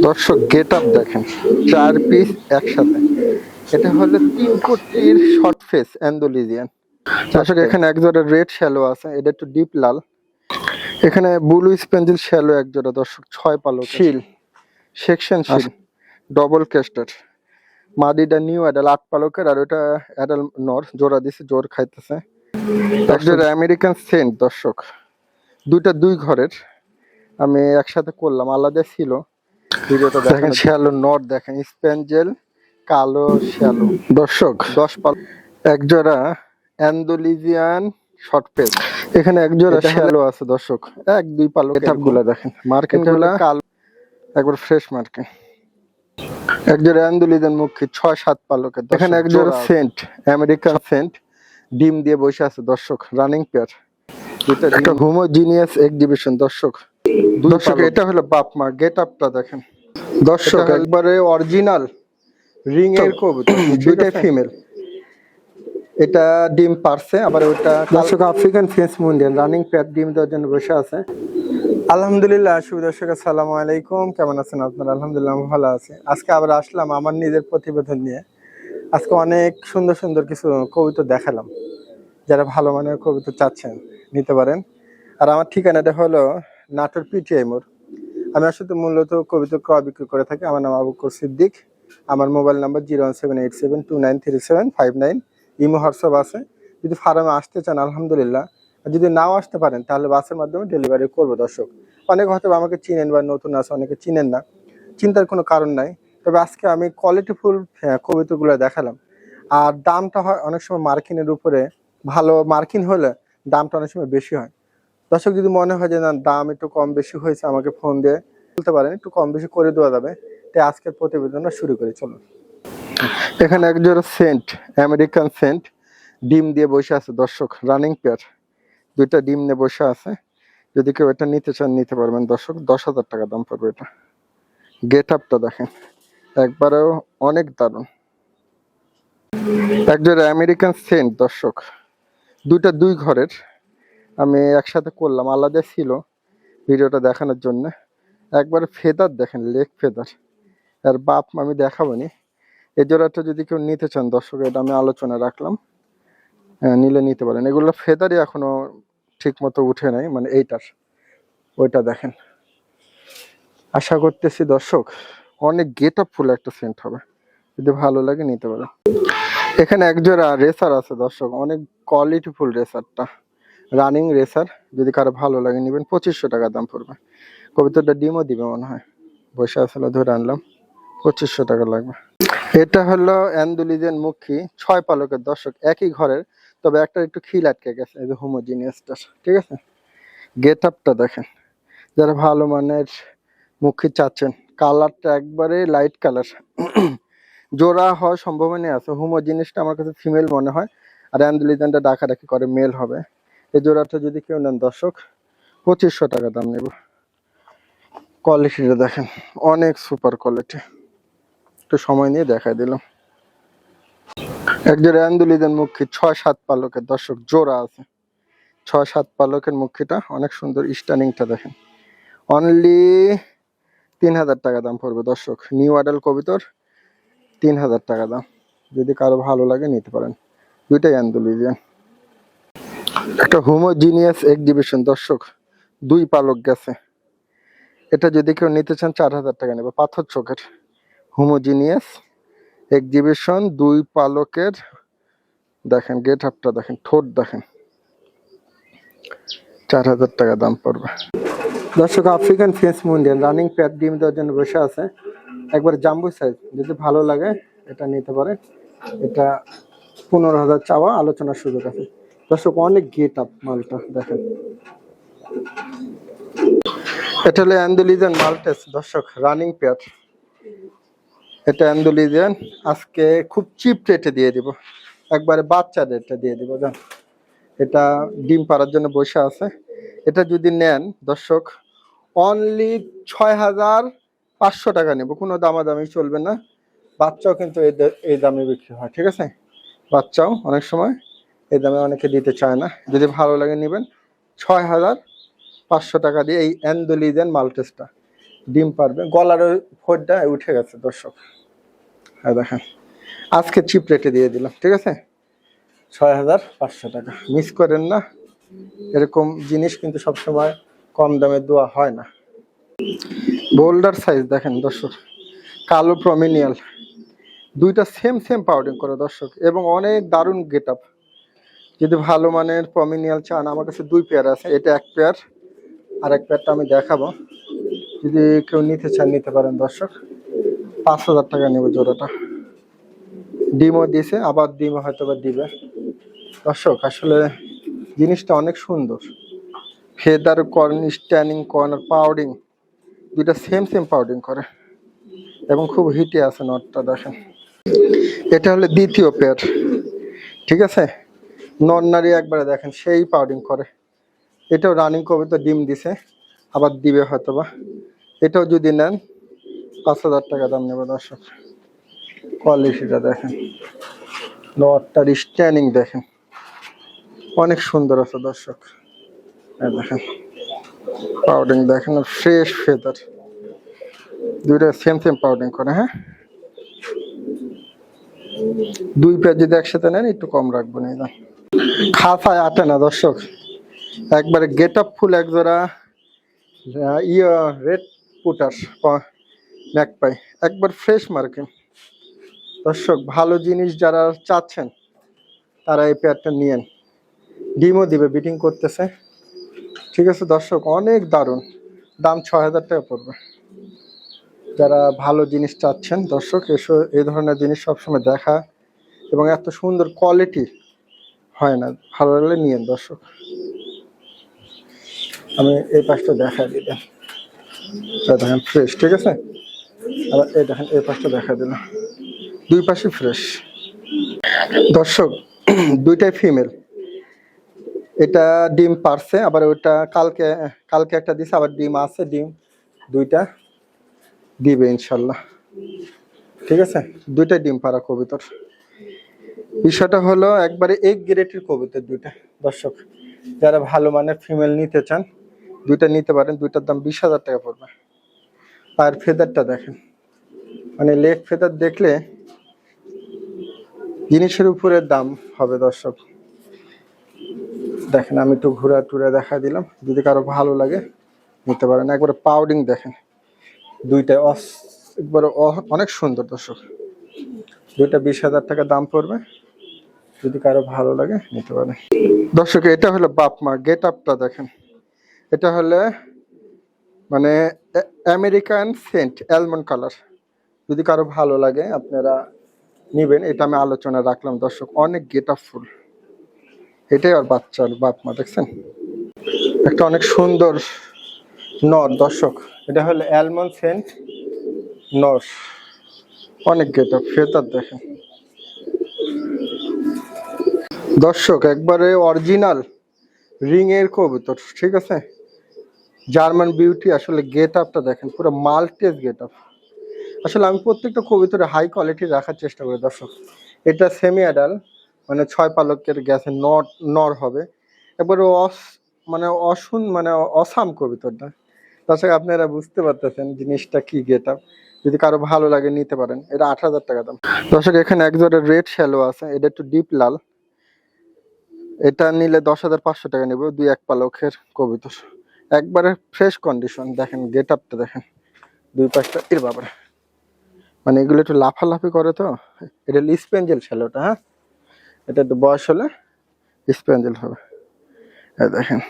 দর্শক get up দেখেন, 4 piece একসাথে। এটা হলো 3 কোটির শর্ট ফেস অ্যান্ডোলিজিয়ান। দর্শক এখানে এক জোড়া রেড শ্যালো আছে, এটা একটু ডিপ লাল। এখানে ব্লু স্পেঞ্জিল শ্যালো এক জোড়া দর্শক, 6 পালক শিল, সেকশন শিল, ডবল কেস্টার। মাদিটা নিউ অ্যাডাল 8 পালকের, আর ওটা অ্যাডাল নর, জোড়া দিছে, জোর খাইতেছে। এক জোড়া আমেরিকান সেন্ট দর্শক, দুইটা 2 ঘরের। আমি একসাথে করলাম, আলাদা ছিল। ভিডিওটা দেখেন। শ্যালো নট দেখেন, স্পেঞ্জেল কালো শ্যালো দর্শক, 10 পাল। এক জোড়া অ্যান্ডোলিজিয়ান শর্ট পেজ। এখানে এক জোড়া শ্যালো আছে দর্শক, 1-2 পালক। গুলা দেখেন, মার্কিং গুলা কালো, একবার ফ্রেশ মার্কিং। এক জোড়া অ্যান্ডোলিজিয়ান মুখী, 6-7 পালকের। এখানে এক জোড়া সেন্ট, আমেরিকান সেন্ট, ডিম দিয়ে বসে আছে দর্শক, রানিং পেয়ার। একটা হোমোজিনিয়াস এক্সিবিশন দর্শক। দর্শক এটা হলো বাপ মা। গেট আপটা দেখেন দর্শক, একবারে অরিজিনাল রিং এর কবুতর, দুইটাই ফিমেল। এটা ডিম পারছে, আবার ওটা দর্শক আফ্রিকান ফেন্স মুন্ডিয়ান রানিং পেয়ার, ডিম দেওয়ার জন্য বসে আছে। আলহামদুলিল্লাহ। শুভ দর্শক, আসসালামু আলাইকুম, কেমন আছেন আপনারা? আলহামদুলিল্লাহ ভালো আছি। আজকে আবার আসলাম আমার নিজের প্রতিবেদন নিয়ে। আজকে অনেক সুন্দর সুন্দর কিছু কবুতর দেখালাম। যারা ভালো মানের কবুতর চাচ্ছেন নিতে পারেন। আর আমার ঠিকানাটা হলো নাটোর পিটিআই মোড়। আমি আসলে মূলত কবিতা ক্রয় বিক্রি করে থাকি। আমার নাম আবু বকর সিদ্দিক। আমার মোবাইল নাম্বার 01787293759। ইমো হোয়াটসঅ্যাপ আছে। যদি ফার্মে আসতে চান আলহামদুলিল্লাহ, আর যদি নাও আসতে পারেন তাহলে বাসের মাধ্যমে ডেলিভারি করবো দর্শক। অনেকে হয়তো আমাকে চিনেন বা নতুন আছে, অনেকে চিনেন না, চিন্তার কোনো কারণ নাই। তবে আজকে আমি কোয়ালিটিফুল কবিতাগুলো দেখালাম। আর দামটা হয় অনেক সময় মার্কিনের উপরে, ভালো মার্কিন হলে দামটা অনেক সময় বেশি হয়। দর্শক যদি মনে হয় যে না দাম একটু কম বেশি হয়েছে, আমাকে ফোন দিয়ে বলতে পারেন, একটু কম বেশি করে দেওয়া যাবে। তাই আজকের প্রতিবেদনটা শুরু করি, চলুন। এখানে এক জোড়া সেন্ট, আমেরিকান সেন্ট, ডিম দিয়ে বসে আছে দর্শক, রানিং পেয়ার, দুইটা ডিম নিয়ে বসে আছে। যদি কেউ এটা নিতে চান নিতে পারবেন দর্শক, 10,000 টাকা দাম পড়বে এটা। গেট আপটা দেখেন, একবারেও অনেক দারুণ। এক জোড়া আমেরিকান সেন্ট দর্শক, দুইটা 2 ঘরের। আমি একসাথে করলাম, আলাদা ছিল ভিডিওটা দেখানোর জন্য। একবার ফেদার দেখেন, লেগ ফেদার। আর বাপ আমি দেখাবো নি। এই জোড়াটা যদি কেউ নিতে চান দর্শক, এটা আমি আলোচনা রাখলাম, নিলে নিতে পারেন। এগুলো ফেদারই এখনো ঠিক মতো উঠে নাই, মানে এইটার ওইটা দেখেন। আশা করতেছি দর্শক অনেক গেট আপ ফুল একটা সেন্ট হবে, যদি ভালো লাগে নিতে পারেন। এখানে এক জোড়া রেসার আছে দর্শক, অনেক কোয়ালিটি ফুল রেসারটা, রানিং রেসার। যদি কারো ভালো লাগে নিবেন, 2500 টাকা দাম পড়বে। কবিতাটা ডিমও দিবে মনে হয়, বসে আসলে ধরে আনলাম, 2500 টাকা লাগবে। এটা হলো অ্যান্ডোলিজিয়ান মুখী, 6 পালকের দর্শক, একই ঘরের, তবে একটা একটু খিল আটকে গেছে, এই যে হোমোজিনিয়াসটা, ঠিক আছে। গেট আপটা দেখেন, যারা ভালো মানের মুখী চাচ্ছেন, কালারটা একবারে লাইট কালার, জোড়া হওয়ার সম্ভাবনা আছে। হোমোজিনিয়াসটা আমার কাছে ফিমেল মনে হয়, আর অ্যান্ডোলিজিয়ানটা ডাকাডাকি করে মেল হবে। এই জোড়াটা যদি কেউ নেন দর্শক, 2500 টাকা দাম নেব। কোয়ালিটিটা দেখেন, অনেক সুপার কোয়ালিটি। একটু সময় নিয়ে দেখাই দিলাম। একজন অ্যান্ডোলিজিয়ান মুখী, 6-7 পালকের দর্শক, জোড়া আছে, 6-7 পালকের মুখীটা অনেক সুন্দর। স্টানিংটা দেখেন, অনলি 3000 টাকা দাম পড়বে দর্শক। নিউ অ্যাডাল কবিতর, 3000 টাকা দাম। যদি কারো ভালো লাগে নিতে পারেন, দুইটাই অ্যান্ডোলিজিয়ান। একটা হোমোজিনিয়াস এক্সিবিশন দর্শক, 2 পালক গেছে। এটা যদি কেউ নিতে চান 4000 টাকা নেবে। পাথর চোখের হোমোজিনিয়াস এক্সিবিশন, 2 পালকের। দেখেন গেট আপটা দেখেন, ঠোঁট দেখেন, 4000 টাকা দাম পড়বে দর্শক। আফ্রিকান ফেন্স মুন্ডিয়ান রানিং পেয়ার, ডিম দেওয়ার জন্য বসে আছে, একবার জাম্বো সাইজ। যদি ভালো লাগে এটা নিতে পারে। এটা 15,000 চাওয়া, আলোচনার সুযোগ আছে দর্শক। অনেক গেট আপ মালটা দেখেন। এটা হলো অ্যান্ডোলিজিয়ান মাল্টেস দর্শক, রানিং পেয়ার। এটা অ্যান্ডোলিজিয়ান, আজকে খুব চিপ রেটে দিয়ে দিব, একবারে বাচ্চা রেটে দিয়ে দিব জান। এটা ডিম পাড়ার জন্য বসে আছে। এটা যদি নেন দর্শক, অনলি 6500 টাকা নেব, কোনো দামাদামি চলবে না। বাচ্চাও কিন্তু এই দামে বিক্রি হয়, ঠিক আছে। বাচ্চাও অনেক সময় এই দামে অনেকে দিতে চায় না। যদি ভালো লাগে নেবেন, 6500 টাকা দিয়ে এই অ্যান্ডোলিজিয়ান মাল্টেসটা। ডিম পারবে, গলার ওই ফোরটা উঠে গেছে দর্শক। হ্যাঁ দেখেন, আজকে চিপ রেটে দিয়ে দিলাম, ঠিক আছে, 6,500 টাকা। মিস করেন না, এরকম জিনিস কিন্তু সবসময় কম দামে দেওয়া হয় না। বোল্ডার সাইজ দেখেন দর্শক, কালো প্রমিনিয়াল, দুইটা সেম সেম পাউডিং করে দর্শক, এবং অনেক দারুণ গেট আপ। যদি ভালো মানের প্রমিনিয়াল চান, আমার কাছে 2 পেয়ার আছে, এটা 1 পেয়ার, আর 1 পেয়ারটা আমি দেখাবো। যদি কেউ নিতে চান নিতে পারেন দর্শক। 5,000 টাকা নেবে জোড়াটা। ডিমও দিছে, আবার ডিমও হয়তো বা দিবে দর্শক। আসলে জিনিসটা অনেক সুন্দর। ফেদার কর্নিশ, ট্যানিং কর্নার, পাউডিং, দুইটা সেম সেম পাউডিং করে এবং খুব হিটে আছে নটটা দেখেন। এটা হলো দ্বিতীয় পেয়ার, ঠিক আছে। নন নারী একবারে দেখেন সেই পাউডিং করে। এটাও রানিং কবিতা, ডিম দিছে, আবার দিবে হয়তোবা। এটাও যদি নেন 5,000 টাকা দাম নেবে দর্শক। কোয়ালিটিটা দেখেন, নটটার স্ট্যানিং দেখেন, অনেক সুন্দর আছে দর্শক। দেখেন পাউডিং দেখেন, ফ্রেশ ফেদার, দুইটা সেম সেম পাউডিং করে। হ্যাঁ, 2 পেয়ার যদি একসাথে নেন একটু কম রাখবো না। দাম খাসায় আটে না দর্শক, একবারে গেট আপ ফুল একজোড়া রেড পুটার ম্যাকপাই, একবার ফ্রেশ মার্কিং দর্শক। ভালো জিনিস যারা চাচ্ছেন তারা এই পেয়ারটা নিয়েন। ডিমও দিবে, বিটিং করতেছে, ঠিক আছে দর্শক। অনেক দারুণ, দাম 6,000 টাকা পড়বে। যারা ভালো জিনিস চাচ্ছেন দর্শক, এসো, এই ধরনের জিনিস সবসময় দেখা এবং এত সুন্দর কোয়ালিটি হয় না, ভালো লাগলে নিয়েন দর্শক। আমি এই পাশটা দেখা দিলাম, দেখেন ফ্রেশ, ঠিক আছে। আবার এই দেখেন এই পাশটা দেখা দিলাম, 2 পাশে ফ্রেশ দর্শক। দুইটাই ফিমেল, এটা ডিম পারছে, আবার ওইটা কালকে কালকে একটা দিছে, আবার ডিম আছে, ডিম দুইটা দিবে ইনশাল্লাহ, ঠিক আছে। দুইটাই ডিম পাড়া কবুতর। বিষয়টা হলো একবারে এক গ্রেডের কবুতর দুইটা দর্শক। যারা ভালো মানের ফিমেল নিতে চান দুইটা নিতে পারেন। দুইটার দাম 20,000 টাকা পড়বে। আর ফেদারটা দেখেন, মানে লেগ ফেদার দেখলে জিনিসের উপরে দাম হবে দর্শক। দেখেন আমি একটু ঘুরা টুরে দেখা দিলাম, যদি কারো ভালো লাগে নিতে পারেন। একবারে পাউডিং দেখেন, দুইটা একবারে অনেক সুন্দর দর্শক। দুইটা 20,000 টাকা দাম পড়বে, যদি কারো ভালো লাগে নিতে পারেন দর্শক। এটা হলো বাপ মা, গেট আপটা দেখেন। এটা হলে মানে আমেরিকান সেন্ট অ্যালমন্ড কালার, যদি কারো ভালো লাগে আপনারা নিবেন। এটা আমি আলোচনা রাখলাম দর্শক, অনেক গেট আপ ফুল। এটাই আর বাচ্চার বাপ মা, দেখছেন একটা অনেক সুন্দর নর দর্শক। এটা হলো অ্যালমন্ড সেন্ট নর, অনেক গেট আপ, ফেদার দেখেন দর্শক, একবারে অরিজিনাল রিং এর কবুতর, ঠিক আছে। জার্মান বিউটি, আসলে গেট আপটা দেখেন, পুরো মাল্টেজ গেট আপ। আসলে আমি প্রত্যেকটা কবুতরে হাই কোয়ালিটি রাখার চেষ্টা করি দর্শক। এটা সেমি অ্যাডাল, মানে 6 পালকের গ্যাসে নর হবে, একবারে মানে মানে অসাম কবুতরটা দর্শক। আপনারা বুঝতে পারতেছেন জিনিসটা কি গেট আপ। যদি কারো ভালো লাগে নিতে পারেন। এটা 8,000 টাকা দাম দর্শক। এখানে এক জোড়া রেড শ্যালো আছে, এটা একটু ডিপ লাল, এটা নিলে 10,500 টাকা নেব। 2-1 পালকের কবুতর, একবারে ফ্রেশ কন্ডিশন। দেখেন গেট আপটা দেখেন, 2 পাশটা এর বাবারে, মানে এগুলো একটু লাফালাফি করে তো। এটা স্পেঞ্জেল শ্যালোটা, হ্যাঁ, এটা একটু বয়স হলে স্পেঞ্জেল হবে। দেখেন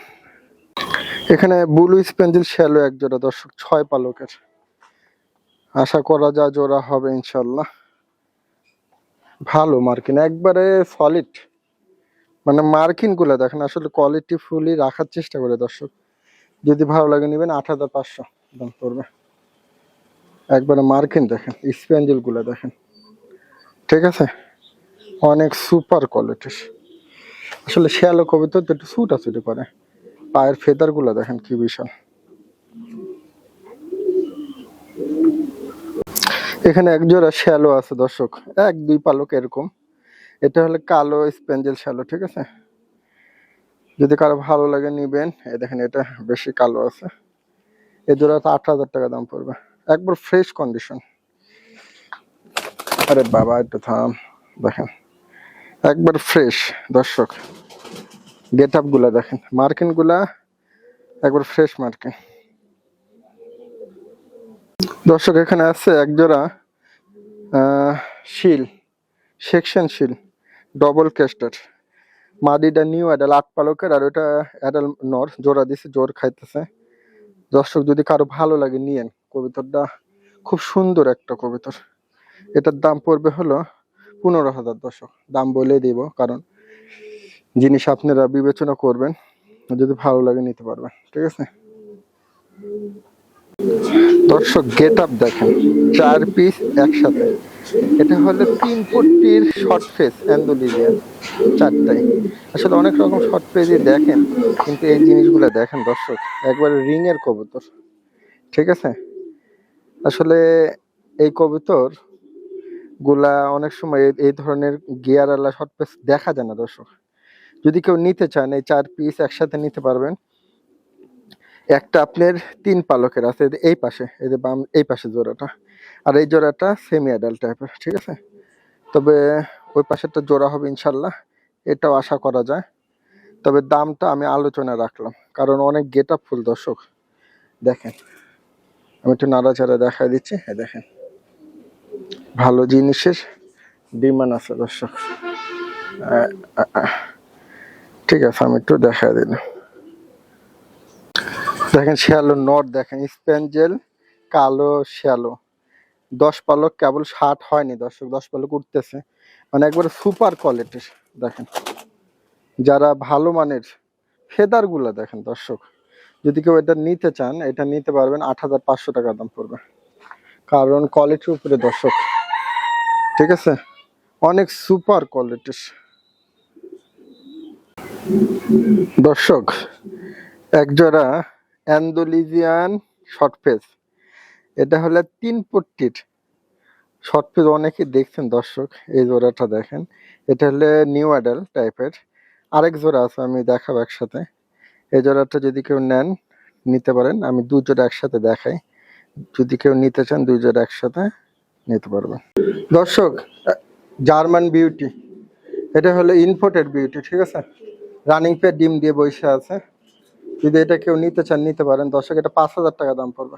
এখানে ব্লু স্পেঞ্জেল শ্যালো এক জোড়া দর্শক, 6 পালকের। আশা করা যায় জোড়া হবে ইনশাল্লাহ। ভালো মার্কিন, একবারে সলিড, মানে মার্কিন গুলো দেখেন। আসলে কোয়ালিটি ফুলি রাখার চেষ্টা করে দর্শক। যদি ভালো লাগে নেবেন, 8,500 দাম পড়বে। একবারে মার্কিন দেখেন, স্পেঞ্জেল গুলো দেখেন, ঠিক আছে, অনেক সুপার কোয়ালিটির। আসলে শ্যালো কবিতা তো একটু ছুটাছুটি করে। পায়ের ফেদার গুলো দেখেন কি বিশাল। এখানে এক জোড়া শ্যালো আছে দর্শক, 1-2 পালক এরকম। এটা হলো কালো স্পেঞ্জেল শ্যালো, ঠিক আছে। যদি কারো ভালো লাগে নিবেন। এই দেখেন এটা বেশি কালো আছে, এই জোড়াটা 8,000 টাকা দাম পড়বে, একবার ফ্রেশ কন্ডিশন। আরে বাবা একটু থাম, দেখেন একবার ফ্রেশ দর্শক, গেট আপ গুলা দেখেন, মার্কিন গুলা একবার ফ্রেশ মার্কিন। দর্শক এখানে আছে এক জোড়া শিল, সেকশন শিল ডবল কেস্টার, মাদিটা নিউ অ্যাডাল 8 পালকের, আর ওটা অ্যাডাল নর, জোড়া দিছে, জোর খাইতেছে। দর্শক যদি কারো ভালো লাগে নিয়েন, কবিতরটা খুব সুন্দর একটা কবিতর। এটার দাম পড়বে হলো 15,000। দর্শক দাম বলে দিব, কারণ জিনিস আপনারা বিবেচনা করবেন, যদি ভালো লাগে নিতে পারবেন, ঠিক আছে। দর্শক গেট আপ দেখেন, 4 পিস একসাথে। এটা হলো 3 পট্টির শর্ট ফেস অ্যান্ডোলিজিয়ান, 4টাই। আসলে অনেক রকম শর্ট ফেসই দেখেন, কিন্তু এই জিনিসগুলো দেখেন দর্শক, একবারে রিং এর কবুতর, ঠিক আছে। আসলে এই কবুতর গুলা অনেক সময় এই ধরনের গিয়ার আলা শর্ট ফেস দেখা যায় না দর্শক। যদি কেউ নিতে চান, এই 4 পিস একসাথে নিতে পারবেন। একটা আপনার 3 পালকের আছে এই পাশে, এই যে বাম এই পাশে জোড়াটা, আর এই জোড়াটা সেমি অ্যাডাল্ট টাইপের, ঠিক আছে। তবে ওই পাশেরটা জোড়া হবে ইনশাল্লাহ, এটাও আশা করা যায়। তবে দামটা আমি আলোচনায় রাখলাম, কারণ অনেক গেট আপ ফুল দর্শক। দেখেন আমি একটু নাড়াচাড়া দেখাই দিচ্ছি, হ্যাঁ দেখেন ভালো জিনিসের ডিমান্ড আছে দর্শক। ঠিক আছে আমি একটু দেখাই দিলাম। দেখেন শ্যালো নট, দেখেন স্প্যাঞ্জেল কালো শ্যালো, 10 পালক কেবল 60 হয়নি দর্শক, 10 পালক উঠতেছে, মানে একবারে সুপার কোয়ালিটির। দেখেন যারা ভালো মানের ফেদার গুলা দেখেন দর্শক, যদি কেউ এটা নিতে চান, এটা নিতে পারবেন, 8,500 টাকা দাম পড়বে, কারণ কোয়ালিটির উপরে দর্শক, ঠিক আছে, অনেক সুপার কোয়ালিটির। দর্শক এক জোড়া অ্যান্ডোলিজিয়ান শর্ট ফেস, এটা হলো 3 পট্টির শর্ট ফেস, অনেকে দেখছেন দর্শক। এই জোড়াটা দেখেন, এটা হলে নিউ অ্যাডাল টাইপের। আরেক জোড়া আছে, আমি দেখাবো একসাথে। এই জোড়াটা যদি কেউ নেন নিতে পারেন, আমি 2 জোড়া একসাথে দেখাই, যদি কেউ নিতে চান 2 জোড়া একসাথে নিতে পারবেন। দর্শক জার্মান বিউটি, এটা হলো ইনপোর্টেড বিউটি, ঠিক আছে, রানিং পে ডিম দিয়ে বসে আছে। যদি এটা কেউ নিতে চান নিতে পারেন দর্শক, এটা 5,000 টাকা দাম পড়বে।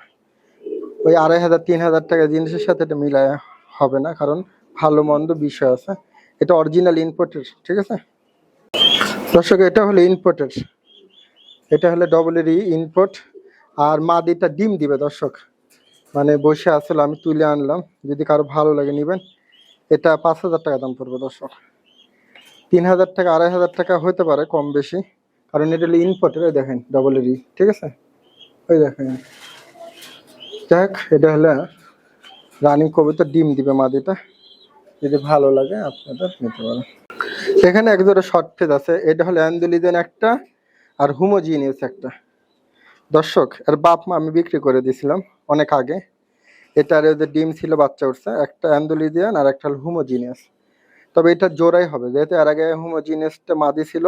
ওই 2,500 3,000 টাকা জিনিসের সাথে এটা মিলায় হবে না, কারণ ভালো মন্দ বিষয় আছে। এটা অরিজিনাল ইনপোর্টেড, ঠিক আছে দর্শক, এটা হলো ইনপোর্টেড, এটা হলো ডবল ইনপোর্ট। আর মাদিটা ডিম দিবে দর্শক, মানে বসে আসলে আমি তুলে আনলাম, যদি কারো ভালো লাগে নেবেন। এটা 5,000 টাকা দাম পড়বে দর্শক, 3,000 টাকা 2,500 টাকা হতে পারে কম বেশি, কারণ এটা হলো ইনপোর্টেড। দেখেন ডবল ঠিক আছে, ওই দেখেন। যাক এটা হলো রানিং কবিতর, ডিম দিবে মাদিটা, যদি ভালো লাগে আপনাদের নিতে পারেন। এখানে এক জোড়া শর্ট ফেজ আছে, এটা হলো অ্যান্ডোলিজেন একটা আর হোমোজিনিয়াস একটা। দর্শক এর বাপ মা আমি বিক্রি করে দিয়েছিলাম অনেক আগে। এটার ওদের ডিম ছিল, বাচ্চা উঠছে, একটা অ্যান্ডোলিজিয়ান আর একটা হলো হোমোজিনিয়াস। তবে এটা জোড়াই হবে, যেহেতু এর আগে হোমোজিনিয়াসটা মাদি ছিল,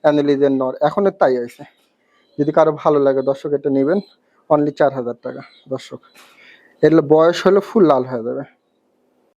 অ্যান্ডোলিজিয়ান নর, এখন তাই আছে। যদি কারো ভালো লাগে দর্শক এটা নেবেন, অনলি 4,000 টাকা দর্শক। এর বয়স হলো ফুল লাল হয়ে যাবে।